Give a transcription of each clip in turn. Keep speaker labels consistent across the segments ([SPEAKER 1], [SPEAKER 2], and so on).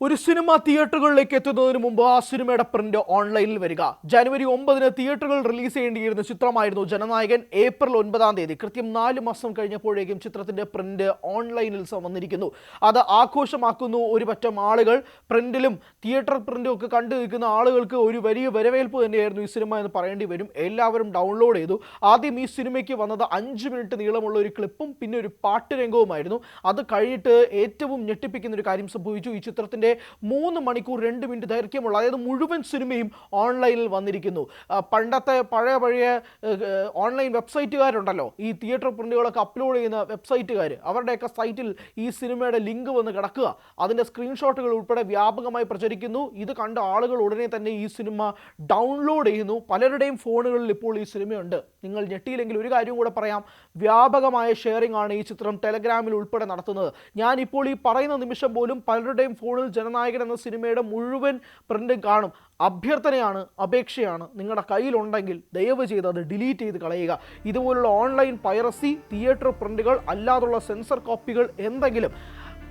[SPEAKER 1] ഒരു സിനിമ തിയേറ്ററുകളിലേക്ക് എത്തുന്നതിന് മുമ്പ് ആ സിനിമയുടെ പ്രിന്റ് ഓൺലൈനിൽ വരിക. ജനുവരി 9 തിയേറ്ററുകൾ റിലീസ് ചെയ്യേണ്ടിയിരുന്ന ചിത്രമായിരുന്നു ജനനായകൻ. ഏപ്രിൽ 9 കൃത്യം 4 മാസം കഴിഞ്ഞപ്പോഴേക്കും ചിത്രത്തിന്റെ പ്രിന്റ് ഓൺലൈനിൽ വന്നിരിക്കുന്നു. അത് ആഘോഷമാക്കുന്നു ഒരു പറ്റം ആളുകൾ. പ്രിന്റിലും തിയേറ്റർ പ്രിന്റും ഒക്കെ കണ്ടു നിൽക്കുന്ന ആളുകൾക്ക് ഒരു വലിയ വരവേൽപ്പ് തന്നെയായിരുന്നു ഈ സിനിമ എന്ന് പറയേണ്ടി വരും. എല്ലാവരും ഡൗൺലോഡ് ചെയ്തു. ആദ്യം ഈ സിനിമയ്ക്ക് വന്നത് 5 മിനിറ്റ് നീളമുള്ള ഒരു ക്ലിപ്പും പിന്നെ ഒരു പാട്ട് രംഗവുമായിരുന്നു. അത് കഴിഞ്ഞിട്ട് ഏറ്റവും ഞെട്ടിപ്പിക്കുന്ന ഒരു കാര്യം സംഭവിച്ചു. ഈ ചിത്രത്തിന്റെ 3 മണിക്കൂർ 2 മിനിറ്റ് ദൈർഘ്യമുള്ള, അതായത് മുഴുവൻ സിനിമയും ഓൺലൈനിൽ വന്നിരിക്കുന്നു. പണ്ടത്തെ പഴയ ഓൺലൈൻ വെബ്സൈറ്റുകാരുണ്ടല്ലോ, ഈ തിയേറ്റർ പ്രിന്റുകളൊക്കെ അപ്ലോഡ് ചെയ്യുന്ന വെബ്സൈറ്റുകാർ, അവരുടെയൊക്കെ സൈറ്റിൽ ഈ സിനിമയുടെ ലിങ്ക് വന്ന് കിടക്കുക, അതിൻ്റെ സ്ക്രീൻഷോട്ടുകൾ ഉൾപ്പെടെ വ്യാപകമായി പ്രചരിക്കുന്നു. ഇത് കണ്ട ആളുകൾ ഉടനെ തന്നെ ഈ സിനിമ ഡൗൺലോഡ് ചെയ്യുന്നു. പലരുടെയും ഫോണുകളിൽ ഇപ്പോൾ ഈ സിനിമയുണ്ട്. നിങ്ങൾ ഞെട്ടിയില്ലെങ്കിൽ ഒരു കാര്യം കൂടെ പറയാം, വ്യാപകമായ ഷെയറിംഗ് ആണ് ഈ ചിത്രം ടെലഗ്രാമിൽ ഉൾപ്പെടെ നടത്തുന്നത്. ഞാനിപ്പോൾ ഈ പറയുന്ന നിമിഷം പോലും പലരുടെയും ഫോണിൽ ജനനായകൻ എന്ന സിനിമയുടെ മുഴുവൻ പ്രിന്റും കാണും. അഭ്യർത്ഥനയാണ്, അപേക്ഷയാണ്, നിങ്ങളുടെ കയ്യിലുണ്ടെങ്കിൽ ദയവ് ചെയ്ത് അത് ഡിലീറ്റ് ചെയ്ത് കളയുക. ഇതുപോലുള്ള ഓൺലൈൻ പൈറസി, തിയേറ്റർ പ്രിന്റുകൾ അല്ലാതുള്ള സെൻസർ കോപ്പികൾ എന്തെങ്കിലും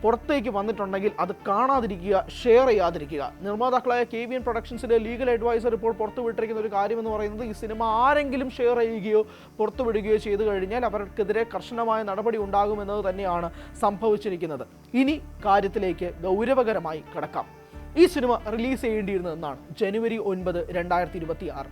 [SPEAKER 1] പുറത്തേക്ക് വന്നിട്ടുണ്ടെങ്കിൽ അത് കാണാതിരിക്കുക, ഷെയർ ചെയ്യാതിരിക്കുക. നിർമ്മാതാക്കളായ KVN പ്രൊഡക്ഷൻസിൻ്റെ ലീഗൽ അഡ്വൈസർ ഇപ്പോൾ പുറത്തുവിട്ടിരിക്കുന്ന ഒരു കാര്യമെന്ന് പറയുന്നത്, ഈ സിനിമ ആരെങ്കിലും ഷെയർ ചെയ്യുകയോ പുറത്തുവിടുകയോ ചെയ്തു കഴിഞ്ഞാൽ അവർക്കെതിരെ കർശനമായ നടപടി ഉണ്ടാകുമെന്നത് തന്നെയാണ് സംഭവിച്ചിരിക്കുന്നത്. ഇനി കാര്യത്തിലേക്ക് ഗൗരവകരമായി കടക്കാം. ഈ സിനിമ റിലീസ് ചെയ്യേണ്ടിയിരുന്നതെന്നാണ് ജനുവരി 9, 2026.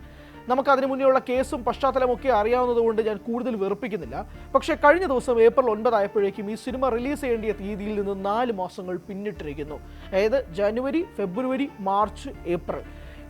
[SPEAKER 1] നമുക്കതിന് മുന്നേയുള്ള കേസും പശ്ചാത്തലമൊക്കെ അറിയാവുന്നതുകൊണ്ട് ഞാൻ കൂടുതൽ വെറുപ്പിക്കുന്നില്ല. പക്ഷേ കഴിഞ്ഞ ദിവസം ഏപ്രിൽ 9 ആയപ്പോഴേക്കും ഈ സിനിമ റിലീസ് ചെയ്യേണ്ടിയ തീയതിയിൽ നിന്ന് 4 മാസങ്ങൾ പിന്നിട്ടിരിക്കുന്നു. അതായത് ജനുവരി, ഫെബ്രുവരി, മാർച്ച്, ഏപ്രിൽ.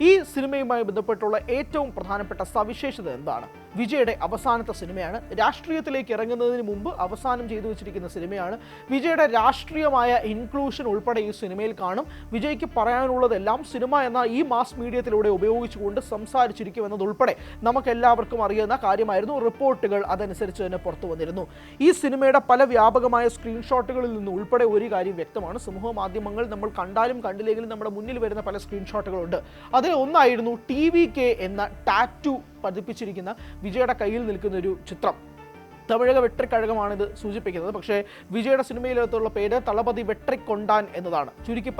[SPEAKER 1] ഈ സിനിമയുമായി ബന്ധപ്പെട്ടുള്ള ഏറ്റവും പ്രധാനപ്പെട്ട സവിശേഷത എന്താണ്? വിജയുടെ അവസാനത്തെ സിനിമയാണ്. രാഷ്ട്രീയത്തിലേക്ക് ഇറങ്ങുന്നതിന് മുമ്പ് അവസാനം ചെയ്തു വെച്ചിരിക്കുന്ന സിനിമയാണ്. വിജയുടെ രാഷ്ട്രീയമായ ഇൻക്ലൂഷൻ ഉൾപ്പെടെ ഈ സിനിമയിൽ കാണും. വിജയ്ക്ക് പറയാനുള്ളതെല്ലാം സിനിമ എന്ന ഈ മാസ് മീഡിയത്തിലൂടെ ഉപയോഗിച്ചുകൊണ്ട് സംസാരിച്ചിരിക്കുമെന്നതുൾപ്പെടെ നമുക്കെല്ലാവർക്കും അറിയുന്ന കാര്യമായിരുന്നു. റിപ്പോർട്ടുകൾ അതനുസരിച്ച് തന്നെ പുറത്തു വന്നിരുന്നു. ഈ സിനിമയുടെ പല വ്യാപകമായ സ്ക്രീൻഷോട്ടുകളിൽ നിന്ന് ഉൾപ്പെടെ ഒരു കാര്യം വ്യക്തമാണ്. സമൂഹ മാധ്യമങ്ങൾ നമ്മൾ കണ്ടാലും കണ്ടില്ലെങ്കിലും നമ്മുടെ മുന്നിൽ വരുന്ന പല സ്ക്രീൻഷോട്ടുകളുണ്ട്. അതിൽ ഒന്നായിരുന്നു TVK എന്ന ടാറ്റു പതിപ്പിച്ചിരിക്കുന്ന വിജയുടെ കയ്യിൽ നിൽക്കുന്ന ഒരു ചിത്രം. തമിഴക വെട്രിക്കഴകമാണിത് സൂചിപ്പിക്കുന്നത്. പക്ഷേ വിജയുടെ സിനിമയിലകത്തുള്ള പേര് തളപതി വെട്രിക്കൊണ്ടാൻ എന്നതാണ്. ചുരുക്കി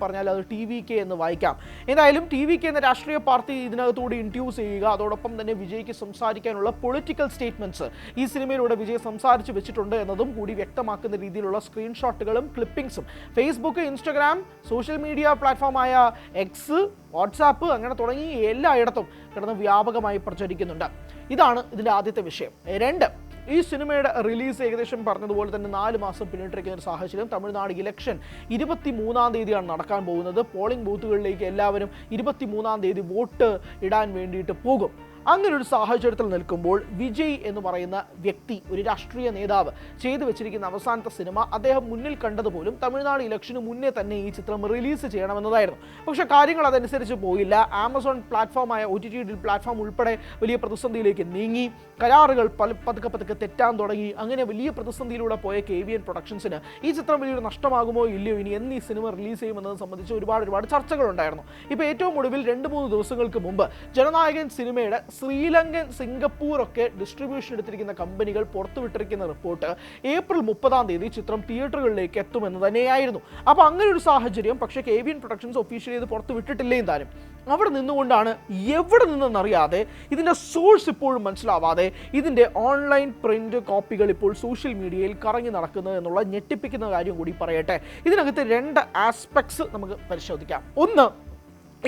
[SPEAKER 1] പറഞ്ഞാൽ അത് TVK എന്ന് വായിക്കാം. എന്തായാലും TVK എന്ന രാഷ്ട്രീയ പാർട്ടി ഇതിനകത്തൂടെ ഇൻട്യൂസ് ചെയ്യുക, അതോടൊപ്പം തന്നെ വിജയ്ക്ക് സംസാരിക്കാനുള്ള പൊളിറ്റിക്കൽ സ്റ്റേറ്റ്മെൻറ്റ്സ് ഈ സിനിമയിലൂടെ വിജയ് സംസാരിച്ച് വെച്ചിട്ടുണ്ട് എന്നതും കൂടി വ്യക്തമാക്കുന്ന രീതിയിലുള്ള സ്ക്രീൻഷോട്ടുകളും ക്ലിപ്പിംഗ്സും ഫേസ്ബുക്ക്, ഇൻസ്റ്റഗ്രാം, സോഷ്യൽ മീഡിയ പ്ലാറ്റ്ഫോമായ എക്സ്, വാട്സാപ്പ് അങ്ങനെ തുടങ്ങി എല്ലായിടത്തും കിടന്ന് വ്യാപകമായി പ്രചരിക്കുന്നുണ്ട്. ഇതാണ് ഇതിൻ്റെ ആദ്യത്തെ വിഷയം. 2, ഈ സിനിമയുടെ റിലീസ് ഏകദേശം പറഞ്ഞതുപോലെ തന്നെ 4 മാസം പിന്നിട്ടിരിക്കുന്ന ഒരു സാഹചര്യം. തമിഴ്നാട് ഇലക്ഷൻ 23 നടക്കാൻ പോകുന്നത്. പോളിംഗ് ബൂത്തുകളിലേക്ക് എല്ലാവരും 23 വോട്ട് ഇടാൻ വേണ്ടിയിട്ട് പോകും. അങ്ങനെ ഒരു സാഹചര്യത്തിൽ നിൽക്കുമ്പോൾ വിജയ് എന്ന് പറയുന്ന വ്യക്തി, ഒരു രാഷ്ട്രീയ നേതാവ്, ചെയ്തു വെച്ചിരിക്കുന്ന അവസാനത്തെ സിനിമ അദ്ദേഹം മുന്നിൽ കണ്ടതുപോലും തമിഴ്നാട് ഇലക്ഷന് മുന്നേ തന്നെ ഈ ചിത്രം റിലീസ് ചെയ്യണമെന്നതായിരുന്നു. പക്ഷേ കാര്യങ്ങൾ അതനുസരിച്ച് പോയില്ല. ആമസോൺ പ്ലാറ്റ്ഫോമായ OTT പ്ലാറ്റ്ഫോം ഉൾപ്പെടെ വലിയ പ്രതിസന്ധിയിലേക്ക് നീങ്ങി. കരാറുകൾ പതുക്കെ തെറ്റാൻ തുടങ്ങി. അങ്ങനെ വലിയ പ്രതിസന്ധിയിലൂടെ പോയ KVN പ്രൊഡക്ഷൻസിന് ഈ ചിത്രം വലിയൊരു നഷ്ടമാകുമോ ഇല്ലയോ, ഇനി എന്ന് ഈ സിനിമ റിലീസ് ചെയ്യുമെന്നത് സംബന്ധിച്ച് ഒരുപാട് ചർച്ചകളുണ്ടായിരുന്നു. ഇപ്പോൾ ഏറ്റവും ഒടുവിൽ 2-3 ദിവസങ്ങൾക്ക് മുമ്പ് ജനനായകൻ സിനിമയുടെ ശ്രീലങ്കൻ, സിംഗപ്പൂർ ഒക്കെ ഡിസ്ട്രിബ്യൂഷൻ എടുത്തിരിക്കുന്ന കമ്പനികൾ പുറത്തുവിട്ടിരിക്കുന്ന റിപ്പോർട്ട് ഏപ്രിൽ 30 ചിത്രം തിയേറ്ററുകളിലേക്ക് എത്തുമെന്ന് തന്നെയായിരുന്നു. അപ്പോൾ അങ്ങനെ ഒരു സാഹചര്യം. പക്ഷേ KVN പ്രൊഡക്ഷൻസ് ഒഫീഷ്യലി ഇത് പുറത്തു വിട്ടിട്ടില്ലേ താനും. അവിടെ നിന്നുകൊണ്ടാണ്, എവിടെ നിന്നെന്നറിയാതെ, ഇതിൻ്റെ സോഴ്സ് ഇപ്പോഴും മനസ്സിലാവാതെ ഇതിൻ്റെ ഓൺലൈൻ പ്രിന്റ് കോപ്പികൾ ഇപ്പോൾ സോഷ്യൽ മീഡിയയിൽ കറങ്ങി നടക്കുന്നത് എന്നുള്ള ഞെട്ടിപ്പിക്കുന്ന കാര്യം കൂടി പറയട്ടെ. ഇതിനകത്ത് 2 ആസ്പെക്ട്സ് നമുക്ക് പരിശോധിക്കാം. ഒന്ന്,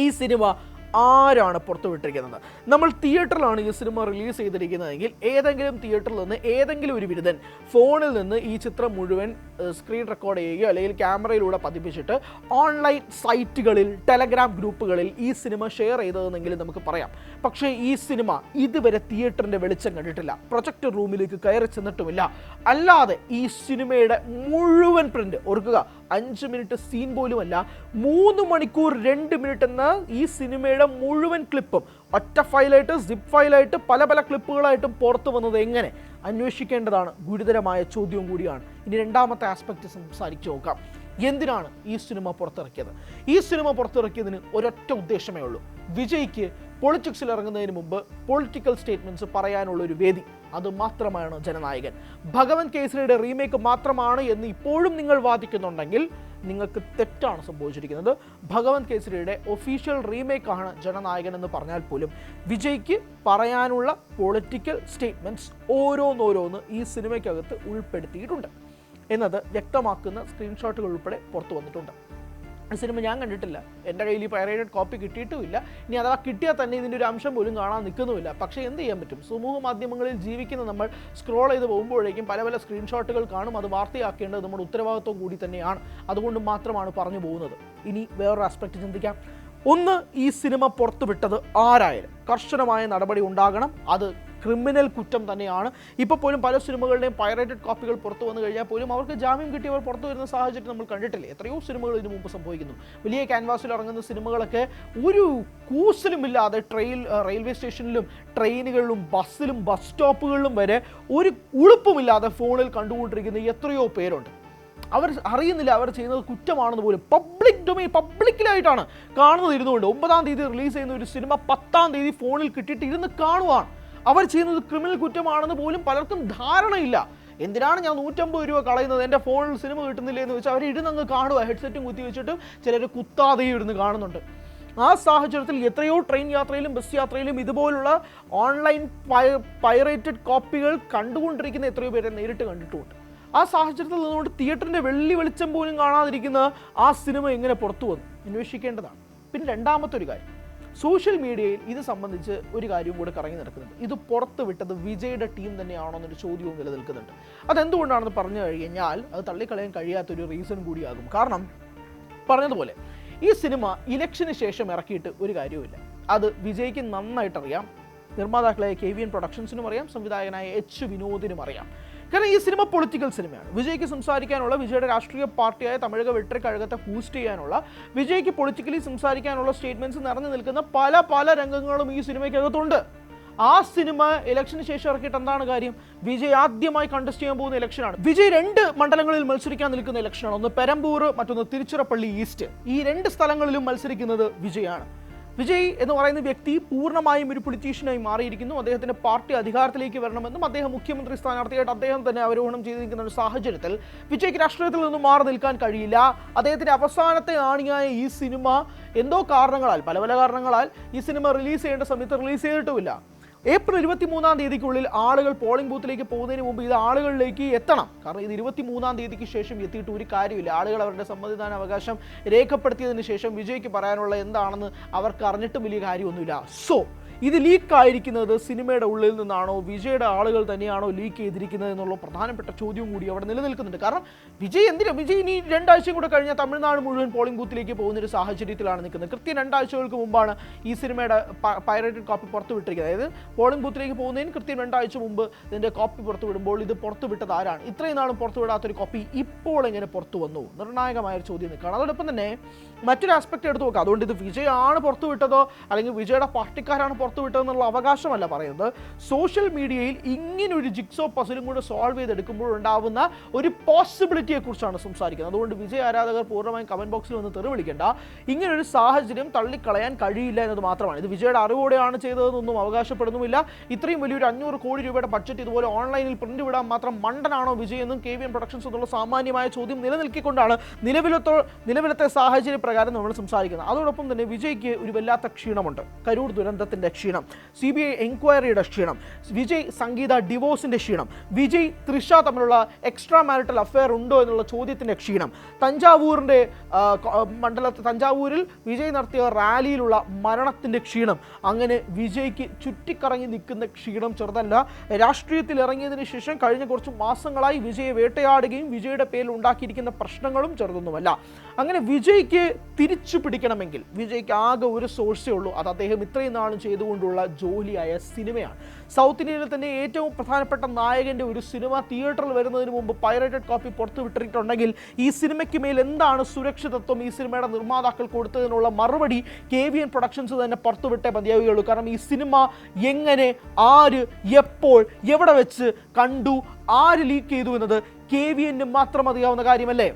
[SPEAKER 1] ഈ സിനിമ ആരാണ് പുറത്തുവിട്ടിരിക്കുന്നത്? നമ്മൾ തിയേറ്ററിലാണ് ഈ സിനിമ റിലീസ് ചെയ്തിരിക്കുന്നതെങ്കിൽ ഏതെങ്കിലും തിയേറ്ററിൽ നിന്ന് ഏതെങ്കിലും ഒരു വിരുദ്ധൻ ഫോണിൽ നിന്ന് ഈ ചിത്രം മുഴുവൻ സ്ക്രീൻ റെക്കോർഡ് ചെയ്യുകയോ അല്ലെങ്കിൽ ക്യാമറയിലൂടെ പതിപ്പിച്ചിട്ട് ഓൺലൈൻ സൈറ്റുകളിൽ, ടെലഗ്രാം ഗ്രൂപ്പുകളിൽ ഈ സിനിമ ഷെയർ ചെയ്തതെന്നെങ്കിലും നമുക്ക് പറയാം. പക്ഷേ ഈ സിനിമ ഇതുവരെ തിയേറ്ററിൻ്റെ വെളിച്ചം കണ്ടിട്ടില്ല, പ്രൊജക്ടർ റൂമിലേക്ക് കയറി ചെന്നിട്ടുമില്ല. അല്ലാതെ ഈ സിനിമയുടെ മുഴുവൻ പ്രിന്റ്, ഓർക്കുക 5 മിനിറ്റ് സീൻ പോലുമല്ല, 3 മണിക്കൂർ 2 മിനിറ്റ് എന്ന ഈ സിനിമയുടെ മുഴുവൻ ക്ലിപ്പും ഒറ്റ ഫയലായിട്ട്, സിപ്പ് ഫയലായിട്ട്, പല ക്ലിപ്പുകളായിട്ടും പുറത്തു വന്നത് എങ്ങനെ? അന്വേഷിക്കേണ്ടതാണ്. ഗുരുതരമായ ചോദ്യവും കൂടിയാണ്. ഇനി രണ്ടാമത്തെ ആസ്പെക്റ്റ് സംസാരിച്ചു നോക്കാം. എന്തിനാണ് ഈ സിനിമ പുറത്തിറക്കിയത്? ഈ സിനിമ പുറത്തിറക്കിയതിന് ഒരൊറ്റ ഉദ്ദേശമേ ഉള്ളൂ. വിജയ്ക്ക് പൊളിറ്റിക്സിൽ ഇറങ്ങുന്നതിന് മുമ്പ് പൊളിറ്റിക്കൽ സ്റ്റേറ്റ്മെന്റ്സ് പറയാനുള്ള ഒരു വേദി. അത് മാത്രമാണ് ജനനായകൻ. ഭഗവന്ത് കേസരിയുടെ റീമേക്ക് മാത്രമാണ് എന്ന് ഇപ്പോഴും നിങ്ങൾ വാദിക്കുന്നുണ്ടെങ്കിൽ നിങ്ങൾക്ക് തെറ്റാണ് സംഭവിച്ചിരിക്കുന്നത്. ഭഗവന്ത് കേസരിയുടെ ഒഫീഷ്യൽ റീമേക്കാണ് ജനനായകൻ എന്ന് പറഞ്ഞാൽ പോലും വിജയ്ക്ക് പറയാനുള്ള പൊളിറ്റിക്കൽ സ്റ്റേറ്റ്മെന്റ്സ് ഓരോന്നോരോന്ന് ഈ സിനിമയ്ക്കകത്ത് ഉൾപ്പെടുത്തിയിട്ടുണ്ട് എന്നത് വ്യക്തമാക്കുന്ന സ്ക്രീൻഷോട്ടുകൾ ഉൾപ്പെടെ പുറത്തു വന്നിട്ടുണ്ട്. ഈ സിനിമ ഞാൻ കണ്ടിട്ടില്ല, എൻ്റെ കയ്യിൽ ഈ പൈറേറ്റഡ് കോപ്പി കിട്ടിയിട്ടുമില്ല. ഇനി അഥവാ കിട്ടിയാൽ തന്നെ ഇതിൻ്റെ ഒരു അംശം പോലും കാണാൻ നിൽക്കുന്നുമില്ല. പക്ഷേ എന്ത് ചെയ്യാൻ പറ്റും, സമൂഹ മാധ്യമങ്ങളിൽ ജീവിക്കുന്ന നമ്മൾ സ്ക്രോൾ ചെയ്ത് പോകുമ്പോഴേക്കും പല പല സ്ക്രീൻഷോട്ടുകൾ കാണും. അത് വാർത്തയാക്കേണ്ടത് നമ്മുടെ ഉത്തരവാദിത്വം കൂടി തന്നെയാണ്. അതുകൊണ്ട് മാത്രമാണ് പറഞ്ഞു പോകുന്നത്. ഇനി വേറൊരു ആസ്പെക്റ്റ് ചിന്തിക്കാം. ഒന്ന്, ഈ സിനിമ പുറത്തുവിട്ടത് ആരായാലും കർശനമായ നടപടി ഉണ്ടാകണം. അത് ക്രിമിനൽ കുറ്റം തന്നെയാണ്. ഇപ്പോൾ പോലും പല സിനിമകളുടെയും പൈറേറ്റഡ് കോപ്പികൾ പുറത്തു വന്നു കഴിഞ്ഞാൽ പോലും അവർക്ക് ജാമ്യം കിട്ടിയവർ പുറത്തു വരുന്ന സാഹചര്യം നമ്മൾ കണ്ടിട്ടില്ലേ? എത്രയോ സിനിമകൾ ഇതിനു മുമ്പ് സംഭവിക്കുന്നു. വലിയ ക്യാൻവാസിൽ ഇറങ്ങുന്ന സിനിമകളൊക്കെ ഒരു കൂസലുമില്ലാതെ റെയിൽവേ സ്റ്റേഷനിലും ട്രെയിനുകളിലും ബസ്സിലും ബസ് സ്റ്റോപ്പുകളിലും വരെ ഒരു ഉളുപ്പുമില്ലാതെ ഫോണിൽ കണ്ടുകൊണ്ടിരിക്കുന്ന എത്രയോ പേരുണ്ട്. അവർ അറിയുന്നില്ല അവർ ചെയ്യുന്നത് കുറ്റമാണെന്ന് പോലും. പബ്ലിക് ഡൊമൈൻ, പബ്ലിക്കിലായിട്ടാണ് കാണുന്നത്. ഇരുന്നുകൊണ്ട് 9-ാം തീയതി റിലീസ് ചെയ്യുന്ന ഒരു സിനിമ 10-ാം തീയതി ഫോണിൽ കിട്ടിയിട്ട് ഇരുന്ന് കാണുവാണ്. അവർ ചെയ്യുന്നത് ക്രിമിനൽ കുറ്റമാണെന്ന് പോലും പലർക്കും ധാരണയില്ല. എന്തിനാണ് ഞാൻ 150 രൂപ കളയുന്നത്, എൻ്റെ ഫോണിൽ സിനിമ കിട്ടുന്നില്ല എന്ന് വെച്ചാൽ അവർ ഇരുന്നങ്ങ് കാണുക. ഹെഡ്സെറ്റും കുത്തി വെച്ചിട്ടും ചിലർ കുത്താതെയും ഇരുന്ന് കാണുന്നുണ്ട്. ആ സാഹചര്യത്തിൽ എത്രയോ ട്രെയിൻ യാത്രയിലും ബസ് യാത്രയിലും ഇതുപോലുള്ള ഓൺലൈൻ പൈറേറ്റഡ് കോപ്പികൾ കണ്ടുകൊണ്ടിരിക്കുന്ന എത്രയോ പേരെ നേരിട്ട് കണ്ടിട്ടുമുണ്ട്. ആ സാഹചര്യത്തിൽ നിന്നുകൊണ്ട് തിയേറ്ററിൻ്റെ വെളിച്ചം പോലും കാണാതിരിക്കുന്ന ആ സിനിമ എങ്ങനെ പുറത്തു വന്നു അന്വേഷിക്കേണ്ടതാണ്. പിന്നെ രണ്ടാമത്തെ ഒരു കാര്യം, സോഷ്യൽ മീഡിയയിൽ ഇത് സംബന്ധിച്ച് ഒരു കാര്യവും കൂടെ കറങ്ങി നടക്കുന്നുണ്ട്. ഇത് പുറത്ത് വിട്ടത് വിജയുടെ ടീം തന്നെയാണോ എന്നൊരു ചോദ്യവും നിലനിൽക്കുന്നുണ്ട്. അതെന്തുകൊണ്ടാണെന്ന് പറഞ്ഞു കഴിഞ്ഞാൽ അത് തള്ളിക്കളയാൻ കഴിയാത്തൊരു റീസൺ കൂടിയാകും. കാരണം പറഞ്ഞതുപോലെ ഈ സിനിമ ഇലക്ഷന് ശേഷം ഇറക്കിയിട്ട് ഒരു കാര്യവുമില്ല. അത് വിജയ്ക്ക് നന്നായിട്ടറിയാം. നിർമ്മാതാക്കളായ KVN പ്രൊഡക്ഷൻസിനും അറിയാം, സംവിധായകനായ H വിനോദിനും അറിയാം. കാരണം ഈ സിനിമ പൊളിറ്റിക്കൽ സിനിമയാണ്. വിജയ്ക്ക് സംസാരിക്കാനുള്ള, വിജയുടെ രാഷ്ട്രീയ പാർട്ടിയായ തമിഴക വെട്രി കഴകത്തെ ബൂസ്റ്റ് ചെയ്യാനുള്ള, വിജയ്ക്ക് പൊളിറ്റിക്കലി സംസാരിക്കാനുള്ള സ്റ്റേറ്റ്മെന്റ്സ് നിറഞ്ഞു നിൽക്കുന്ന പല പല രംഗങ്ങളും ഈ സിനിമയ്ക്കകത്തുണ്ട്. ആ സിനിമ ഇലക്ഷന് ശേഷം ഇറക്കിയിട്ട് എന്താണ് കാര്യം? വിജയ് ആദ്യമായി കണ്ടസ്റ്റ് ചെയ്യാൻ പോകുന്ന ഇലക്ഷനാണ്. വിജയ് 2 മണ്ഡലങ്ങളിൽ മത്സരിക്കാൻ നിൽക്കുന്ന ഇലക്ഷനാണ്. ഒന്ന് പെരമ്പൂർ, മറ്റൊന്ന് തിരുച്ചിറപ്പള്ളി ഈസ്റ്റ്. ഈ 2 സ്ഥലങ്ങളിലും മത്സരിക്കുന്നത് വിജയാണ്. വിജയ് എന്ന് പറയുന്ന വ്യക്തി പൂർണ്ണമായും ഒരു പൊളിറ്റീഷ്യനായി മാറിയിരിക്കുന്നു. അദ്ദേഹത്തിന്റെ പാർട്ടി അധികാരത്തിലേക്ക് വരണമെന്നും അദ്ദേഹം മുഖ്യമന്ത്രി സ്ഥാനാർത്ഥിയായിട്ട് അദ്ദേഹം തന്നെ അവരോഹണം ചെയ്തിരിക്കുന്ന ഒരു സാഹചര്യത്തിൽ വിജയ്ക്ക് രാഷ്ട്രീയത്തിൽ നിന്നും മാറി നിൽക്കാൻ കഴിയില്ല. അദ്ദേഹത്തിന്റെ അവസാനത്തെ ആണിയായ ഈ സിനിമ എന്തോ കാരണങ്ങളാൽ, പല പല കാരണങ്ങളാൽ ഈ സിനിമ റിലീസ് ചെയ്യേണ്ട സമയത്ത് റിലീസ് ചെയ്തിട്ടുമില്ല. ഏപ്രിൽ 23-ാം തീയതിക്കുള്ളിൽ ആളുകൾ പോളിംഗ് ബൂത്തിലേക്ക് പോകുന്നതിന് മുമ്പ് ഇത് ആളുകളിലേക്ക് എത്തണം. കാരണം ഇത് 23-ാം തീയതിക്ക് ശേഷം എത്തിയിട്ട് ഒരു കാര്യമില്ല. ആളുകൾ അവരുടെ സമ്മതിദാന അവകാശം രേഖപ്പെടുത്തിയതിന് ശേഷം വിജയ്ക്ക് പറയാനുള്ള എന്താണെന്ന് അവർക്ക് അറിഞ്ഞിട്ടും വലിയ കാര്യമൊന്നുമില്ല. സോ ഇത് ലീക്കായിരിക്കുന്നത് സിനിമയുടെ ഉള്ളിൽ നിന്നാണോ, വിജയുടെ ആളുകൾ തന്നെയാണോ ലീക്ക് ചെയ്തിരിക്കുന്നത് എന്നുള്ള പ്രധാനപ്പെട്ട ചോദ്യവും കൂടി അവിടെ നിലനിൽക്കുന്നുണ്ട്. കാരണം വിജയ് ഇനി 2 ആഴ്ചയും കൂടെ കഴിഞ്ഞാൽ തമിഴ്നാട് മുഴുവൻ പോളിംഗ് ബൂത്തിലേക്ക് പോകുന്നൊരു സാഹചര്യത്തിലാണ് നിൽക്കുന്നത്. കൃത്യം 2 ആഴ്ചകൾക്ക് മുമ്പാണ് ഈ സിനിമയുടെ പൈറേറ്റഡ് കോപ്പി പുറത്തുവിട്ടിരിക്കുന്നത്. അതായത് പോളിംഗ് ബൂത്തിലേക്ക് പോകുന്നതിന് കൃത്യം 2 ആഴ്ച മുമ്പ് ഇതിൻ്റെ കോപ്പി പുറത്തുവിടുമ്പോൾ ഇത് പുറത്തുവിട്ടത് ആരാണ്? ഇത്രയും നാളും പുറത്തുവിടാത്തൊരു കോപ്പി ഇപ്പോൾ എങ്ങനെ പുറത്തു വന്നു? നിർണായകമായൊരു ചോദ്യം നിൽക്കുകയാണ്. അതോടൊപ്പം തന്നെ മറ്റൊരു ആസ്പെക്ട് എടുത്ത് നോക്കുക. അതുകൊണ്ട് ഇത് വിജയ് ആണ് പുറത്തുവിട്ടതോ അല്ലെങ്കിൽ വിജയുടെ പാർട്ടിക്കാരാണ് പുറത്തുവിട്ടതെന്നുള്ള അവകാശമല്ല പറയുന്നത്. സോഷ്യൽ മീഡിയയിൽ ഇങ്ങനൊരു ജിക്സോ പസിലും കൂടെ സോൾവ് ചെയ്തെടുക്കുമ്പോൾ ഉണ്ടാവുന്ന ഒരു പോസിബിലിറ്റിയെ കുറിച്ചാണ് സംസാരിക്കുന്നത്. അതുകൊണ്ട് വിജയ് ആരാധകർ പൂർണ്ണമായും കമന്റ് ബോക്സിൽ വന്ന് തെറി വിളിക്കേണ്ട. ഇങ്ങനൊരു സാഹചര്യം തള്ളിക്കളയാൻ കഴിയില്ല എന്നത് മാത്രമാണ്. ഇത് വിജയുടെ അറിവോടെയാണ് ചെയ്തതെന്നൊന്നും അവകാശപ്പെടുന്നുമില്ല. ഇത്രയും വലിയൊരു 500 കോടി രൂപയുടെ ബഡ്ജറ്റ് ഇതുപോലെ ഓൺലൈനിൽ പ്രിന്റ് വിടാൻ മാത്രം മണ്ടനാണോ വിജയ് എന്നും KVN പ്രൊഡക്ഷൻസ് എന്നുള്ള സാമാന്യമായ ചോദ്യം നിലനിൽക്കിക്കൊണ്ടാണ് നിലവിലത്തെ സാഹചര്യ പ്രകാരം നമ്മൾ സംസാരിക്കുന്നത്. അതോടൊപ്പം തന്നെ വിജയ്ക്ക് ഒരു വല്ലാത്ത ക്ഷീണമുണ്ട്. കരൂർ ദുരന്തത്തിന്റെ ക്ഷീണം, CBI എൻക്വയറിയുടെ ക്ഷീണം, വിജയ് സംഗീത ഡിവോഴ്സിന്റെ ക്ഷീണം, വിജയ് തൃഷ തമ്മിലുള്ള എക്സ്ട്രാ മാരിറ്റൽ അഫെയർ ഉണ്ടോ എന്നുള്ള ചോദ്യത്തിന്റെ ക്ഷീണം, തഞ്ചാവൂരിൽ വിജയ് നടത്തിയ റാലിയിലുള്ള മരണത്തിന്റെ ക്ഷീണം, അങ്ങനെ വിജയ്ക്ക് ചുറ്റിക്കറങ്ങി നിൽക്കുന്ന ക്ഷീണം ചെറുതല്ല. രാഷ്ട്രീയത്തിൽ ഇറങ്ങിയതിനു ശേഷം കഴിഞ്ഞ കുറച്ച് മാസങ്ങളായി വിജയെ വേട്ടയാടുകയും വിജയുടെ പേരിൽ ഉണ്ടാക്കിയിരിക്കുന്ന പ്രശ്നങ്ങളും ചെറുതൊന്നുമല്ല. അങ്ങനെ വിജയ്ക്ക് തിരിച്ചു പിടിക്കണമെങ്കിൽ വിജയ്ക്ക് ആകെ ഒരു സോഴ്സേ ഉള്ളൂ. അത് അദ്ദേഹം ഇത്രയും നാളും ചെയ്തുകൊണ്ടുള്ള ജോലിയായ സിനിമയാണ്. സൗത്ത് ഇന്ത്യയിൽ തന്നെ ഏറ്റവും പ്രധാനപ്പെട്ട നായകന്റെ ഒരു സിനിമ തിയേറ്ററിൽ വരുന്നതിന് മുമ്പ് പൈറേറ്റഡ് കോപ്പി പുറത്തുവിട്ടിട്ടുണ്ടെങ്കിൽ ഈ സിനിമയ്ക്ക് മേൽ എന്താണ് സുരക്ഷിതത്വം ഈ സിനിമയുടെ നിർമ്മാതാക്കൾ കൊടുത്തതിനുള്ള മറുപടി KVN പ്രൊഡക്ഷൻസ് തന്നെ പുറത്തുവിട്ടേ മതിയാവുകയുള്ളൂ. കാരണം ഈ സിനിമ എങ്ങനെ, ആര്, എപ്പോൾ, എവിടെ വെച്ച് കണ്ടു, ആര് ലീക്ക് ചെയ്തു എന്നത് KVN മാത്രം അറിയാവുന്ന കാര്യമല്ലേ.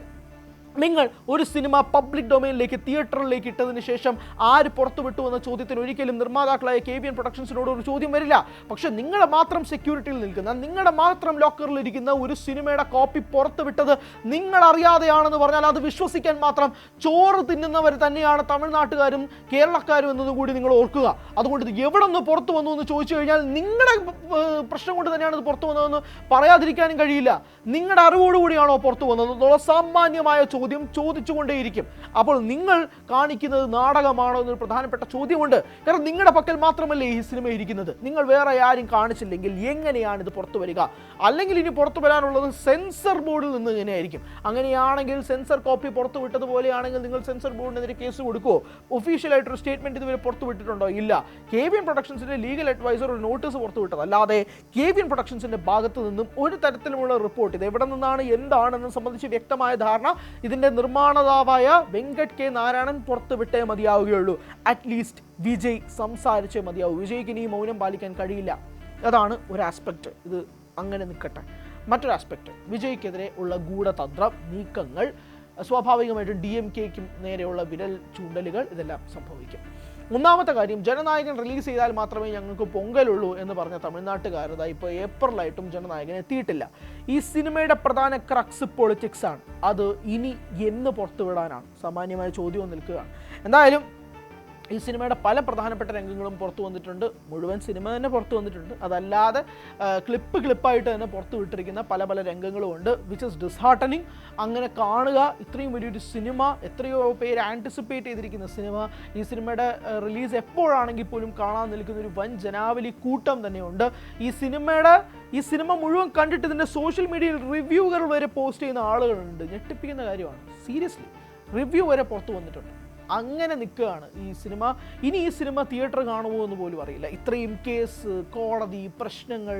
[SPEAKER 1] നിങ്ങൾ ഒരു സിനിമ പബ്ലിക് ഡൊമൈനിലേക്ക് തിയേറ്ററിലേക്ക് ഇട്ടതിന് ശേഷം ആര് പുറത്തുവിട്ടു എന്ന ചോദ്യത്തിന് ഒരിക്കലും നിർമ്മാതാക്കളായ KVN പ്രൊഡക്ഷൻസിനോട് ഒരു ചോദ്യം വരില്ല. പക്ഷെ നിങ്ങളുടെ മാത്രം സെക്യൂരിറ്റിയിൽ നിൽക്കുന്ന, നിങ്ങളുടെ മാത്രം ലോക്കറിൽ ഇരിക്കുന്ന ഒരു സിനിമയുടെ കോപ്പി പുറത്തുവിട്ടത് നിങ്ങൾ അറിയാതെയാണെന്ന് പറഞ്ഞാൽ അത് വിശ്വസിക്കാൻ മാത്രം ചോറ് തിന്നുന്നവർ തന്നെയാണ് തമിഴ്നാട്ടുകാരും കേരളക്കാരും എന്നതും കൂടി നിങ്ങൾ ഓർക്കുക. അതുകൊണ്ട് ഇത് എവിടെ നിന്ന് പുറത്തു വന്നു എന്ന് ചോദിച്ചു കഴിഞ്ഞാൽ നിങ്ങളുടെ പ്രശ്നം കൊണ്ട് തന്നെയാണ് ഇത് പുറത്തു വന്നതെന്ന് പറയാതിരിക്കാനും കഴിയില്ല. നിങ്ങളുടെ അറിവോടുകൂടിയാണോ പുറത്തു വന്നത് എന്നുള്ള സാമാന്യമായ ചോദിച്ചുകൊണ്ടേയിരിക്കും. അപ്പോൾ നിങ്ങൾ കാണിക്കുന്നത് നാടകമാണോ എന്നൊരു പ്രധാനപ്പെട്ട ചോദ്യമുണ്ട്. കാരണം നിങ്ങളുടെ പക്കൽ മാത്രമല്ലേ ഈ സിനിമ ഇരിക്കുന്നത്. നിങ്ങൾ വേറെ ആരും കാണിച്ചില്ലെങ്കിൽ എങ്ങനെയാണ് ഇത് പുറത്തു വരിക? അല്ലെങ്കിൽ ഇനി പുറത്തു വരാനുള്ളത് സെൻസർ ബോർഡിൽ നിന്ന് എങ്ങനെയായിരിക്കും? അങ്ങനെയാണെങ്കിൽ സെൻസർ കോപ്പി പുറത്തു വിട്ടതുപോലെയാണെങ്കിൽ നിങ്ങൾ സെൻസർ ബോർഡിനെതിരെ കേസ് കൊടുക്കുമോ? ഒഫീഷ്യലായിട്ടൊരു സ്റ്റേറ്റ്മെന്റ് ഇതുവരെ പുറത്തു വിട്ടിട്ടുണ്ടോ? ഇല്ല. KVN പ്രൊഡക്ഷൻസിന്റെ ലീഗൽ അഡ്വൈസർ ഒരു നോട്ടീസ് പുറത്തു വിട്ടത് അല്ലാതെ KVN പ്രൊഡക്ഷൻസിന്റെ ഭാഗത്ത് നിന്നും ഒരു തരത്തിലുമുള്ള റിപ്പോർട്ട് ഇത് എവിടെ നിന്നാണ് എന്താണെന്ന് സംബന്ധിച്ച് വ്യക്തമായ ധാരണ ഇതിന്റെ നിർമ്മാതാവായ വെങ്കട് കെ നാരായണൻ പുറത്തുവിട്ടേ മതിയാവുകയുള്ളൂ. അറ്റ്ലീസ്റ്റ് വിജയ് സംസാരിച്ചേ മതിയാവൂ. വിജയ്ക്ക് ഇനി മൗനം പാലിക്കാൻ കഴിയില്ല. അതാണ് ഒരു ആസ്പെക്ട്. ഇത് അങ്ങനെ നിൽക്കട്ടെ. മറ്റൊരു ആസ്പെക്ട്, വിജയ്ക്കെതിരെ ഉള്ള ഗൂഢതന്ത്രം നീക്കങ്ങൾ, സ്വാഭാവികമായിട്ടും DMKയ്ക്കും നേരെയുള്ള വിരൽ ചൂണ്ടലുകൾ, ഇതെല്ലാം സംഭവിക്കും. ഒന്നാമത്തെ കാര്യം, ജനനായകൻ റിലീസ് ചെയ്താൽ മാത്രമേ ഞങ്ങൾക്ക് പൊങ്കലുള്ളൂ എന്ന് പറഞ്ഞ തമിഴ്നാട്ടുകാരതായി ഇപ്പോൾ ഏപ്രിലായിട്ടും ജനനായകൻ എത്തിയിട്ടില്ല. ഈ സിനിമയുടെ പ്രധാന ക്രക്സ് പൊളിറ്റിക്സ് ആണ്. അത് ഇനി എന്ന് പുറത്തുവിടാനാണ് സാമാന്യമായ ചോദ്യം നിൽക്കുകയാണ്. എന്തായാലും ഈ സിനിമയുടെ പല പ്രധാനപ്പെട്ട രംഗങ്ങളും പുറത്തു വന്നിട്ടുണ്ട്. മുഴുവൻ സിനിമ തന്നെ പുറത്തു വന്നിട്ടുണ്ട്. അതല്ലാതെ ക്ലിപ്പായിട്ട് തന്നെ പുറത്തു വിട്ടിരിക്കുന്ന പല രംഗങ്ങളും ഉണ്ട്. Which is ഡിസ്ഹാർട്ടനിങ്. അങ്ങനെ കാണുക. ഇത്രയും വലിയൊരു സിനിമ, എത്രയോ പേര് ആൻറ്റിസിപ്പേറ്റ് ചെയ്തിരിക്കുന്ന സിനിമ, ഈ സിനിമയുടെ റിലീസ് എപ്പോഴാണെങ്കിൽ പോലും കാണാൻ നിൽക്കുന്ന ഒരു വൻ ജനാവലി കൂട്ടം തന്നെയുണ്ട്. ഈ സിനിമ മുഴുവൻ കണ്ടിട്ട് ഇതിൻ്റെ സോഷ്യൽ മീഡിയയിൽ റിവ്യൂകൾ വരെ പോസ്റ്റ് ചെയ്യുന്ന ആളുകളുണ്ട്. ഞെട്ടിപ്പിക്കുന്ന കാര്യമാണ്. സീരിയസ്ലി റിവ്യൂ വരെ പുറത്തു വന്നിട്ടുണ്ട്. അങ്ങനെ നിൽക്കുകയാണ് ഈ സിനിമ. ഇനി ഈ സിനിമ തിയേറ്റർ കാണുമോ എന്ന് പോലും അറിയില്ല. ഇത്രയും കേസ്, കോടതി പ്രശ്നങ്ങൾ,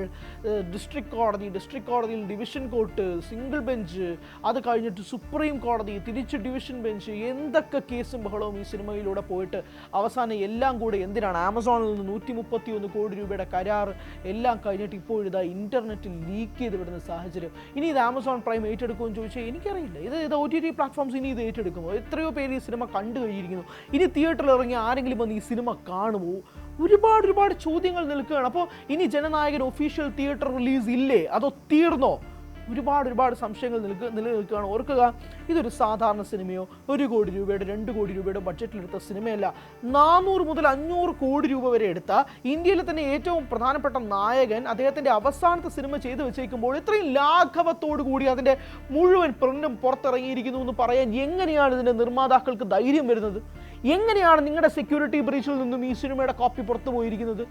[SPEAKER 1] ഡിസ്ട്രിക്ട് കോടതിയിൽ ഡിവിഷൻ കോർട്ട്, സിംഗിൾ ബെഞ്ച്, അത് കഴിഞ്ഞിട്ട് സുപ്രീം കോടതി, തിരിച്ച് ഡിവിഷൻ ബെഞ്ച്, എന്തൊക്കെ കേസും ബഹളവും ഈ സിനിമയിലൂടെ പോയിട്ട് അവസാനം എല്ലാം കൂടെ എന്തിനാണ്? ആമസോണിൽ നിന്ന് 131 കോടി രൂപയുടെ കരാർ എല്ലാം കഴിഞ്ഞിട്ട് ഇപ്പോഴിതാ ഇൻ്റർനെറ്റിൽ ലീക്ക് ചെയ്ത് വിടുന്ന സാഹചര്യം. ഇനി ഇത് ആമസോൺ പ്രൈം ഏറ്റെടുക്കുമെന്ന് ചോദിച്ചാൽ എനിക്കറിയില്ല. ഇത് OTT പ്ലാറ്റ്ഫോംസ് ഇനി ഇത് ഏറ്റെടുക്കുമോ? എത്രയോ പേര് ഈ സിനിമ കണ്ടു കഴിഞ്ഞു. ഇനി തിയേറ്ററിൽ ഇറങ്ങി ആരെങ്കിലും വന്ന് ഈ സിനിമ കാണുമോ? ഒരുപാട് ചോദ്യങ്ങൾ നിൽക്കുകയാണ്. അപ്പോൾ ഇനി ജനനായകൻ ഒഫീഷ്യൽ തിയേറ്റർ റിലീസ് ഇല്ലേ? അതോ തീർന്നോ? ഒരുപാട് സംശയങ്ങൾ നിലനിൽക്കുകയാണ്. ഓർക്കുക, ഇതൊരു സാധാരണ സിനിമയോ 1 കോടി രൂപയുടെ 2 കോടി രൂപയുടെ ബഡ്ജറ്റിലെടുത്ത സിനിമയല്ല. 400 മുതൽ 500 കോടി രൂപ വരെ എടുത്ത ഇന്ത്യയിലെ തന്നെ ഏറ്റവും പ്രധാനപ്പെട്ട നായകൻ അദ്ദേഹത്തിൻ്റെ അവസാനത്തെ സിനിമ ചെയ്തു വെച്ചേക്കുമ്പോൾ ഇത്രയും ലാഘവത്തോടു കൂടി അതിൻ്റെ മുഴുവൻ പ്രിന്റും പുറത്തിറങ്ങിയിരിക്കുന്നു എന്ന് പറയാൻ എങ്ങനെയാണ് ഇതിൻ്റെ നിർമ്മാതാക്കൾക്ക് ധൈര്യം വരുന്നത്? എങ്ങനെയാണ് നിങ്ങളുടെ സെക്യൂരിറ്റി ബ്രീച്ചിൽ നിന്നും ഈ സിനിമയുടെ കോപ്പി പുറത്തു പോയിരിക്കുന്നത്?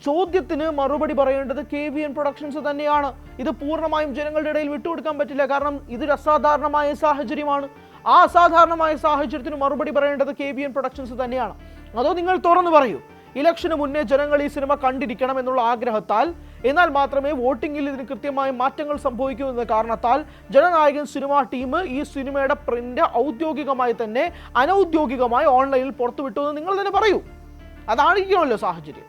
[SPEAKER 1] ചോദ്യത്തിന് മറുപടി പറയേണ്ടത് KVN പ്രൊഡക്ഷൻസ് തന്നെയാണ്. ഇത് പൂർണ്ണമായും ജനങ്ങളുടെ ഇടയിൽ വിട്ടുകൊടുക്കാൻ പറ്റില്ല. കാരണം ഇതൊരു അസാധാരണമായ സാഹചര്യമാണ്. ആ അസാധാരണമായ സാഹചര്യത്തിന് മറുപടി പറയേണ്ടത് KVN പ്രൊഡക്ഷൻസ് തന്നെയാണ്. അതോ നിങ്ങൾ തുറന്നു പറയൂ, ഇലക്ഷന് മുന്നേ ജനങ്ങൾ ഈ സിനിമ കണ്ടിരിക്കണം എന്നുള്ള ആഗ്രഹത്താൽ, എന്നാൽ മാത്രമേ വോട്ടിങ്ങിൽ ഇതിന് കൃത്യമായ മാറ്റങ്ങൾ സംഭവിക്കൂ എന്ന കാരണത്താൽ ജനനായകൻ സിനിമ ടീം ഈ സിനിമയുടെ പ്രിന്റ് ഔദ്യോഗികമായി തന്നെ അനൗദ്യോഗികമായി ഓൺലൈനിൽ പുറത്തുവിട്ടു എന്ന് നിങ്ങൾ തന്നെ പറയൂ. അതാണിരിക്കണമല്ലോ സാഹചര്യം.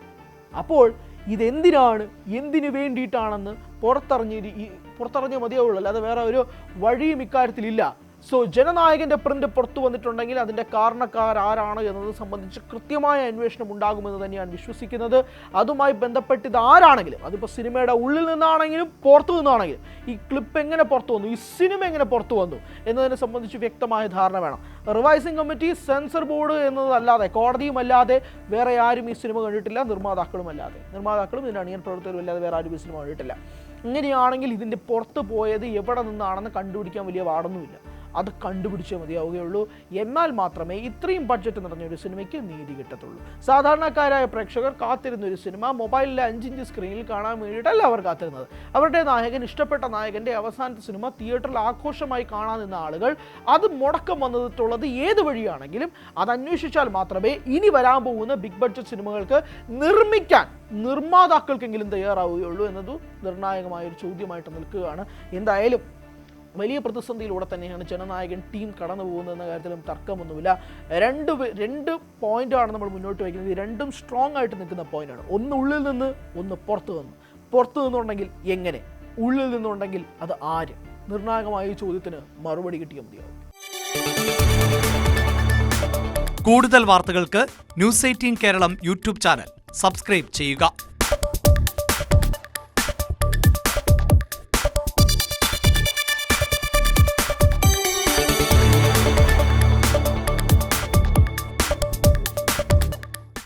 [SPEAKER 1] അപ്പോൾ ഇതെന്തിനാണ്, എന്തിനു വേണ്ടിയിട്ടാണെന്ന് പുറത്തറിഞ്ഞ മതിയാവുള്ളൂ. അല്ലാതെ വേറെ ഒരു വഴിയും ഇക്കാര്യത്തിലില്ല. സോ ജനനായകൻ്റെ പ്രിന്റ് പുറത്തു വന്നിട്ടുണ്ടെങ്കിൽ അതിൻ്റെ കാരണക്കാരാരാണ് എന്നത് സംബന്ധിച്ച് കൃത്യമായ അന്വേഷണം ഉണ്ടാകുമെന്ന് തന്നെയാണ് വിശ്വസിക്കുന്നത്. അതുമായി ബന്ധപ്പെട്ട് ഇത് ആരാണെങ്കിലും, അതിപ്പോൾ സിനിമയുടെ ഉള്ളിൽ നിന്നാണെങ്കിലും പുറത്തു നിന്നാണെങ്കിലും, ഈ ക്ലിപ്പ് എങ്ങനെ പുറത്തു വന്നു, ഈ സിനിമ എങ്ങനെ പുറത്തു വന്നു എന്നതിനെ സംബന്ധിച്ച് വ്യക്തമായ ധാരണ വേണം. റിവൈസിംഗ് കമ്മിറ്റി, സെൻസർ ബോർഡ് എന്നതല്ലാതെ, കോടതിയും അല്ലാതെ വേറെ ആരും ഈ സിനിമ കണ്ടിട്ടില്ല. നിർമ്മാതാക്കളും ഇതിൻ്റെ അണിയൻ പ്രവർത്തകരും അല്ലാതെ വേറെ ആരും ഈ സിനിമ കണ്ടിട്ടില്ല. ഇങ്ങനെയാണെങ്കിൽ ഇതിൻ്റെ പുറത്ത് പോയത് എവിടെ നിന്നാണെന്ന് കണ്ടുപിടിക്കാൻ വലിയ പാടൊന്നുമില്ല. അത് കണ്ടുപിടിച്ചേ മതിയാവുകയുള്ളൂ. എന്നാൽ മാത്രമേ ഇത്രയും ബഡ്ജറ്റ് നിറഞ്ഞൊരു സിനിമയ്ക്ക് നീതി കിട്ടത്തുള്ളൂ. സാധാരണക്കാരായ പ്രേക്ഷകർ കാത്തിരുന്ന ഒരു സിനിമ മൊബൈലിലെ 5 ഇഞ്ച് സ്ക്രീനിൽ കാണാൻ വേണ്ടിയിട്ടല്ല അവർ കാത്തിരുന്നത്. അവരുടെ നായകൻ, ഇഷ്ടപ്പെട്ട നായകൻ്റെ അവസാനത്തെ സിനിമ തിയേറ്ററിൽ ആഘോഷമായി കാണാൻ നിന്ന ആളുകൾ അത് മുടക്കം വന്നിട്ടുള്ളത് ഏത് വഴിയാണെങ്കിലും അത് അന്വേഷിച്ചാൽ മാത്രമേ ഇനി വരാൻ പോകുന്ന ബിഗ് ബഡ്ജറ്റ് സിനിമകൾക്ക് നിർമ്മിക്കാൻ നിർമ്മാതാക്കൾക്കെങ്കിലും തയ്യാറാവുകയുള്ളൂ എന്നത് നിർണായകമായൊരു ചോദ്യമായിട്ട് നിൽക്കുകയാണ്. എന്തായാലും വലിയ പ്രതിസന്ധിയിലൂടെ തന്നെയാണ് ജനനായകൻ ടീം കടന്നു പോകുന്നതെന്ന കാര്യത്തിലും തർക്കമൊന്നുമില്ല. രണ്ട് പോയിന്റാണ് നമ്മൾ മുന്നോട്ട് വയ്ക്കുന്നത്. രണ്ടും സ്ട്രോങ് ആയിട്ട് നിൽക്കുന്ന പോയിന്റാണ്. ഒന്ന് ഉള്ളിൽ നിന്ന്, ഒന്ന് പുറത്തു നിന്നുണ്ടെങ്കിൽ എങ്ങനെ, ഉള്ളിൽ നിന്നുണ്ടെങ്കിൽ അത് ആര്? നിർണായകമായ ഈ ചോദ്യത്തിന് മറുപടി കിട്ടിയാൽ മതിയാവും.
[SPEAKER 2] കൂടുതൽ വാർത്തകൾക്ക് news 18 Keralam YouTube channel subscribe ചെയ്യുക.